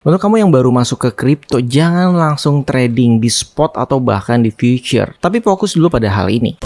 Untuk kamu yang baru masuk ke kripto, jangan langsung trading di spot atau bahkan di future, tapi fokus dulu pada hal ini.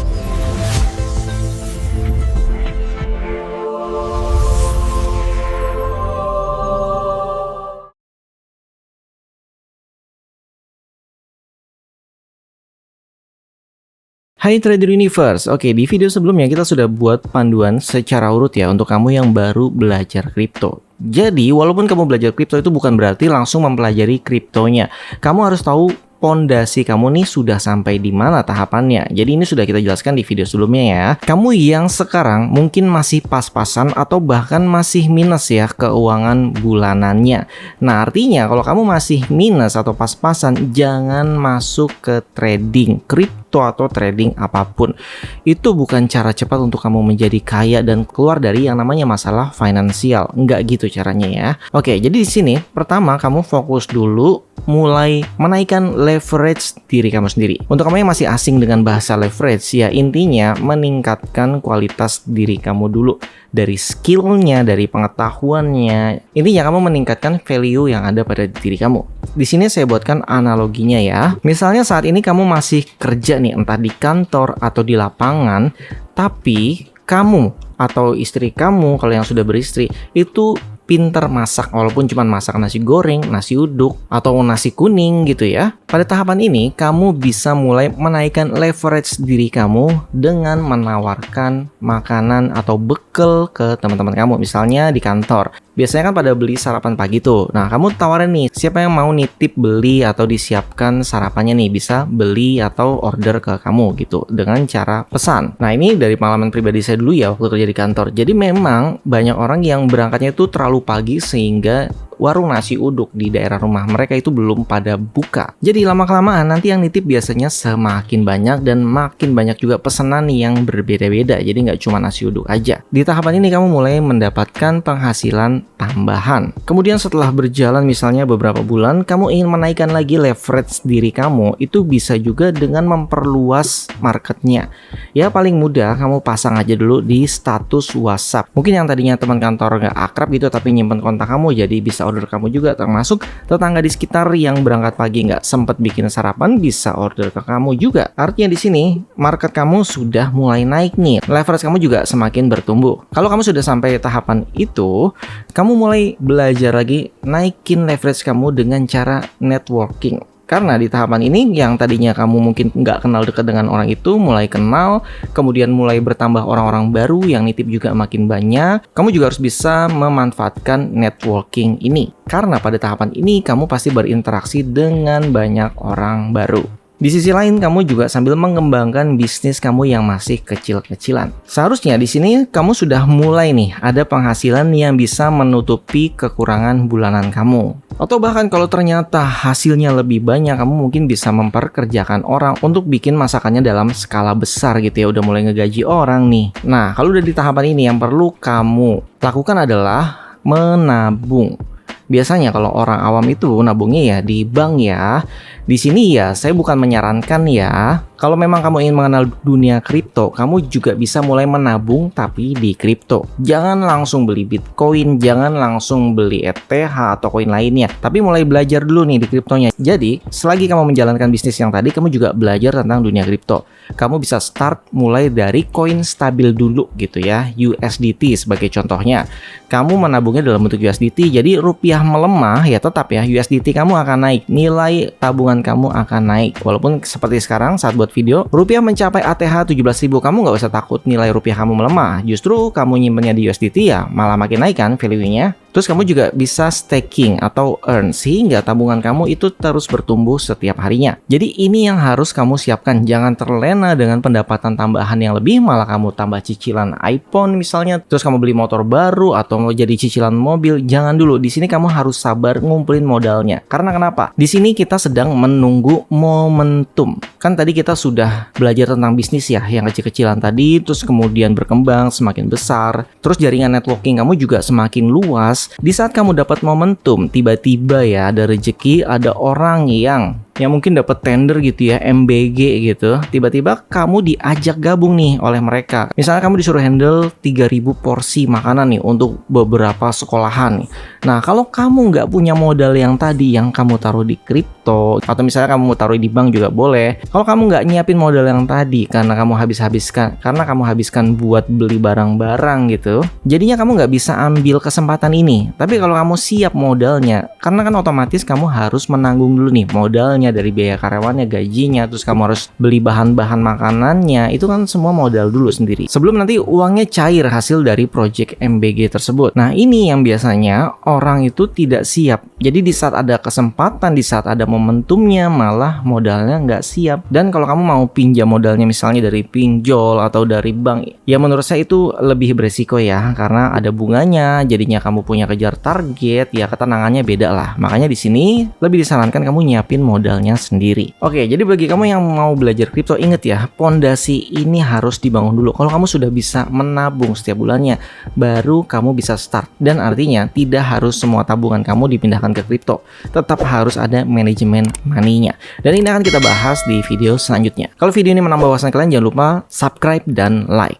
Hai Trader Universe, oke, di video sebelumnya kita sudah buat panduan secara urut ya untuk kamu yang baru belajar kripto. Jadi walaupun kamu belajar kripto itu bukan berarti langsung mempelajari kriptonya. Kamu harus tahu pondasi kamu nih sudah sampai di mana tahapannya. Jadi ini sudah kita jelaskan di video sebelumnya ya. Kamu yang sekarang mungkin masih pas-pasan atau bahkan masih minus ya keuangan bulanannya. Nah artinya kalau kamu masih minus atau pas-pasan, jangan masuk ke trading kripto atau trading apapun. Itu bukan cara cepat untuk kamu menjadi kaya dan keluar dari yang namanya masalah finansial. Enggak gitu caranya ya. Oke, jadi di sini pertama kamu fokus dulu mulai menaikkan leverage diri kamu sendiri. Untuk kamu yang masih asing dengan bahasa leverage, ya intinya meningkatkan kualitas diri kamu dulu. Dari skillnya, dari pengetahuannya. Intinya kamu meningkatkan value yang ada pada diri kamu. Di sini saya buatkan analoginya ya. Misalnya saat ini kamu masih kerja nih, entah di kantor atau di lapangan, tapi kamu atau istri kamu, kalau yang sudah beristri, itu pinter masak, walaupun cuma masak nasi goreng, nasi uduk, atau nasi kuning gitu ya. Pada tahapan ini, kamu bisa mulai menaikkan leverage diri kamu dengan menawarkan makanan atau bekal ke teman-teman kamu. Misalnya di kantor, biasanya kan pada beli sarapan pagi tuh. Nah, kamu tawarin nih, siapa yang mau nitip beli atau disiapkan sarapannya nih, bisa beli atau order ke kamu gitu, dengan cara pesan. Nah, ini dari pengalaman pribadi saya dulu ya, waktu kerja di kantor. Jadi memang banyak orang yang berangkatnya itu terlalu pagi sehingga warung nasi uduk di daerah rumah mereka itu belum pada buka. Jadi lama-kelamaan nanti yang nitip biasanya semakin banyak dan makin banyak juga pesanan yang berbeda-beda. Jadi nggak cuma nasi uduk aja. Di tahapan ini kamu mulai mendapatkan penghasilan tambahan. Kemudian setelah berjalan misalnya beberapa bulan, kamu ingin menaikkan lagi leverage diri kamu, itu bisa juga dengan memperluas marketnya. Ya paling mudah kamu pasang aja dulu di status WhatsApp. Mungkin yang tadinya teman kantor nggak akrab gitu tapi nyimpen kontak kamu, jadi bisa order kamu juga, termasuk tetangga di sekitar yang berangkat pagi nggak sempat bikin sarapan bisa order ke kamu juga. Artinya di sini market kamu sudah mulai naik nih, leverage kamu juga semakin bertumbuh. Kalau kamu sudah sampai tahapan itu, kamu mulai belajar lagi naikin leverage kamu dengan cara networking. Karena di tahapan ini yang tadinya kamu mungkin nggak kenal dekat dengan orang itu mulai kenal, kemudian mulai bertambah orang-orang baru yang nitip juga makin banyak. Kamu juga harus bisa memanfaatkan networking ini. Karena pada tahapan ini kamu pasti berinteraksi dengan banyak orang baru. Di sisi lain, kamu juga sambil mengembangkan bisnis kamu yang masih kecil-kecilan. Seharusnya di sini kamu sudah mulai nih ada penghasilan yang bisa menutupi kekurangan bulanan kamu. Atau bahkan kalau ternyata hasilnya lebih banyak, kamu mungkin bisa memperkerjakan orang untuk bikin masakannya dalam skala besar gitu ya. Udah mulai ngegaji orang nih. Nah, kalau udah di tahapan ini yang perlu kamu lakukan adalah menabung. Biasanya kalau orang awam itu nabungnya ya di bank ya. Di sini ya saya bukan menyarankan ya. Kalau memang kamu ingin mengenal dunia kripto, kamu juga bisa mulai menabung tapi di kripto. Jangan langsung beli Bitcoin, jangan langsung beli ETH atau koin lainnya. Tapi mulai belajar dulu nih di kriptonya. Jadi, selagi kamu menjalankan bisnis yang tadi, kamu juga belajar tentang dunia kripto. Kamu bisa start mulai dari koin stabil dulu gitu ya, USDT sebagai contohnya. Kamu menabungnya dalam bentuk USDT, jadi rupiah melemah ya tetap ya, USDT kamu akan naik, nilai tabungan kamu akan naik. Walaupun seperti sekarang saat buat video, rupiah mencapai ATH 17.000, kamu nggak usah takut nilai rupiah kamu melemah. Justru kamu nyimpennya di USDT ya malah makin naik kan value-nya. Terus kamu juga bisa staking atau earn sehingga tabungan kamu itu terus bertumbuh setiap harinya. Jadi ini yang harus kamu siapkan. Jangan terlena dengan pendapatan tambahan yang lebih, malah kamu tambah cicilan iPhone misalnya, terus kamu beli motor baru atau mau jadi cicilan mobil. Jangan dulu. Di sini kamu harus sabar ngumpulin modalnya. Karena kenapa? Di sini kita sedang menunggu momentum. Kan tadi kita sudah belajar tentang bisnis ya, yang kecil-kecilan tadi, terus kemudian berkembang semakin besar. Terus jaringan networking kamu juga semakin luas. Di saat kamu dapat momentum, tiba-tiba ya ada rezeki, ada orang yang yang mungkin dapat tender gitu ya, MBG gitu. Tiba-tiba kamu diajak gabung nih oleh mereka. Misalnya kamu disuruh handle 3.000 porsi makanan nih untuk beberapa sekolahan nih. Nah, kalau kamu nggak punya modal yang tadi yang kamu taruh di kripto, atau misalnya kamu mau taruh di bank juga boleh. Kalau kamu nggak nyiapin modal yang tadi karena kamu habiskan buat beli barang-barang gitu, jadinya kamu nggak bisa ambil kesempatan ini. Tapi kalau kamu siap modalnya, karena kan otomatis kamu harus menanggung dulu nih modalnya dari biaya karyawannya, gajinya, terus kamu harus beli bahan-bahan makanannya, itu kan semua modal dulu sendiri. Sebelum nanti uangnya cair hasil dari project MBG tersebut. Nah, ini yang biasanya orang itu tidak siap. Jadi di saat ada kesempatan, di saat ada momentumnya, malah modalnya nggak siap. Dan kalau kamu mau pinjam modalnya misalnya dari pinjol atau dari bank, ya menurut saya itu lebih beresiko ya, karena ada bunganya, jadinya kamu punya kejar target, ya ketenangannya beda lah. Makanya di sini lebih disarankan kamu nyiapin modalnya sendiri. Oke, jadi bagi kamu yang mau belajar kripto, inget ya, pondasi ini harus dibangun dulu. Kalau kamu sudah bisa menabung setiap bulannya, baru kamu bisa start. Dan artinya tidak harus semua tabungan kamu dipindahkan ke kripto. Tetap harus ada manajemen money-nya. Dan ini akan kita bahas di video selanjutnya. Kalau video ini menambah wawasan kalian, jangan lupa subscribe dan like.